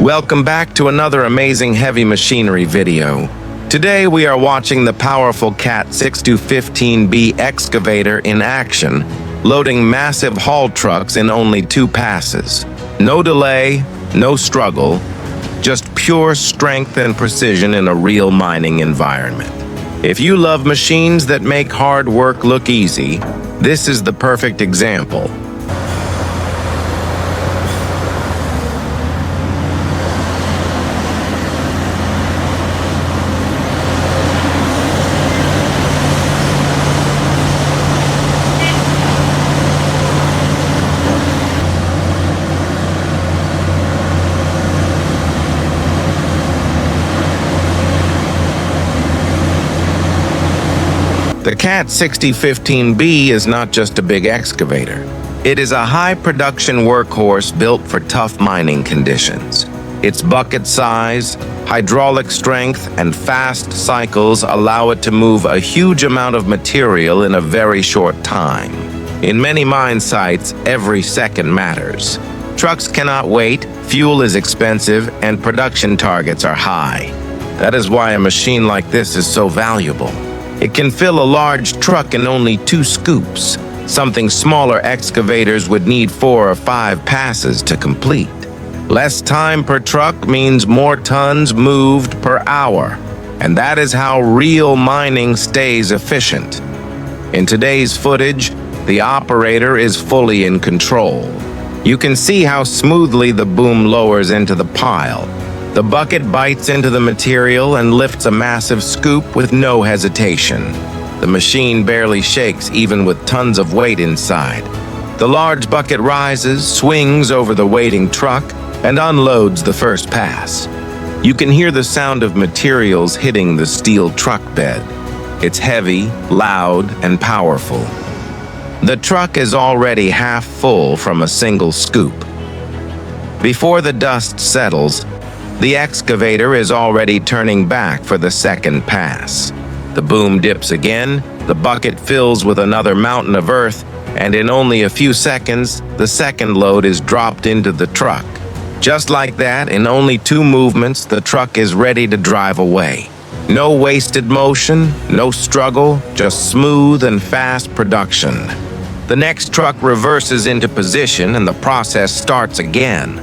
Welcome back to another amazing heavy machinery video. Today we are watching the powerful Cat 6215B excavator in action, loading massive haul trucks in only 2 passes. No delay, no struggle, just pure strength and precision in a real mining environment. If you love machines that make hard work look easy, this is the perfect example. The Cat 6015B is not just a big excavator. It is a high-production workhorse built for tough mining conditions. Its bucket size, hydraulic strength, and fast cycles allow it to move a huge amount of material in a very short time. In many mine sites, every second matters. Trucks cannot wait, fuel is expensive, and production targets are high. That is why a machine like this is so valuable. It can fill a large truck in only 2 scoops, something smaller excavators would need 4 or 5 passes to complete. Less time per truck means more tons moved per hour, and that is how real mining stays efficient. In today's footage, the operator is fully in control. You can see how smoothly the boom lowers into the pile. The bucket bites into the material and lifts a massive scoop with no hesitation. The machine barely shakes even with tons of weight inside. The large bucket rises, swings over the waiting truck, and unloads the first pass. You can hear the sound of materials hitting the steel truck bed. It's heavy, loud, and powerful. The truck is already half full from a single scoop. Before the dust settles, the excavator is already turning back for the second pass. The boom dips again, the bucket fills with another mountain of earth, and in only a few seconds, the second load is dropped into the truck. Just like that, in only 2 movements, the truck is ready to drive away. No wasted motion, no struggle, just smooth and fast production. The next truck reverses into position and the process starts again.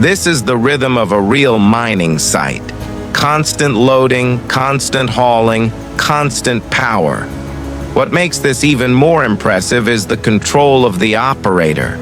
This is the rhythm of a real mining site. Constant loading, constant hauling, constant power. What makes this even more impressive is the control of the operator.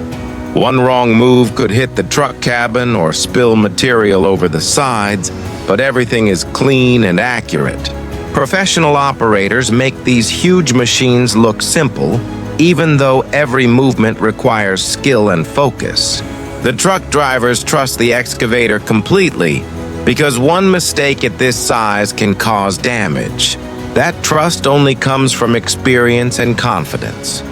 One wrong move could hit the truck cabin or spill material over the sides, but everything is clean and accurate. Professional operators make these huge machines look simple, even though every movement requires skill and focus. The truck drivers trust the excavator completely because one mistake at this size can cause damage. That trust only comes from experience and confidence.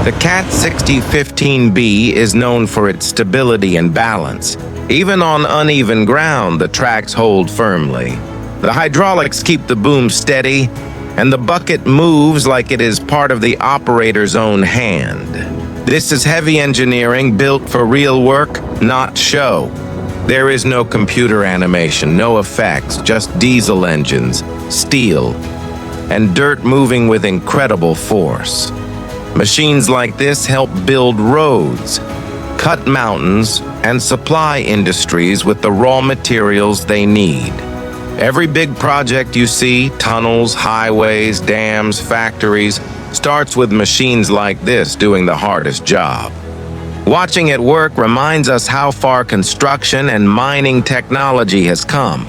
The Cat 6015B is known for its stability and balance. Even on uneven ground, the tracks hold firmly. The hydraulics keep the boom steady, and the bucket moves like it is part of the operator's own hand. This is heavy engineering built for real work, not show. There is no computer animation, no effects, just diesel engines, steel, and dirt moving with incredible force. Machines like this help build roads, cut mountains, and supply industries with the raw materials they need. Every big project you see, tunnels, highways, dams, factories, starts with machines like this doing the hardest job. Watching it work reminds us how far construction and mining technology has come.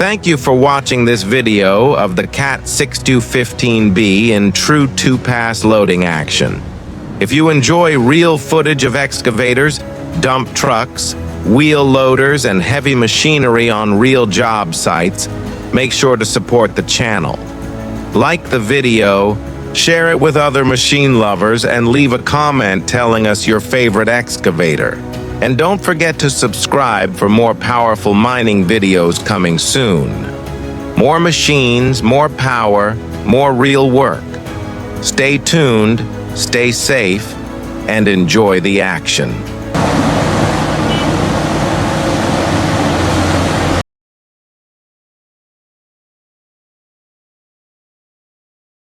Thank you for watching this video of the CAT 6215B in true two-pass loading action. If you enjoy real footage of excavators, dump trucks, wheel loaders, and heavy machinery on real job sites, make sure to support the channel. Like the video, share it with other machine lovers, and leave a comment telling us your favorite excavator. And don't forget to subscribe for more powerful mining videos coming soon. More machines, more power, more real work. Stay tuned, stay safe, and enjoy the action.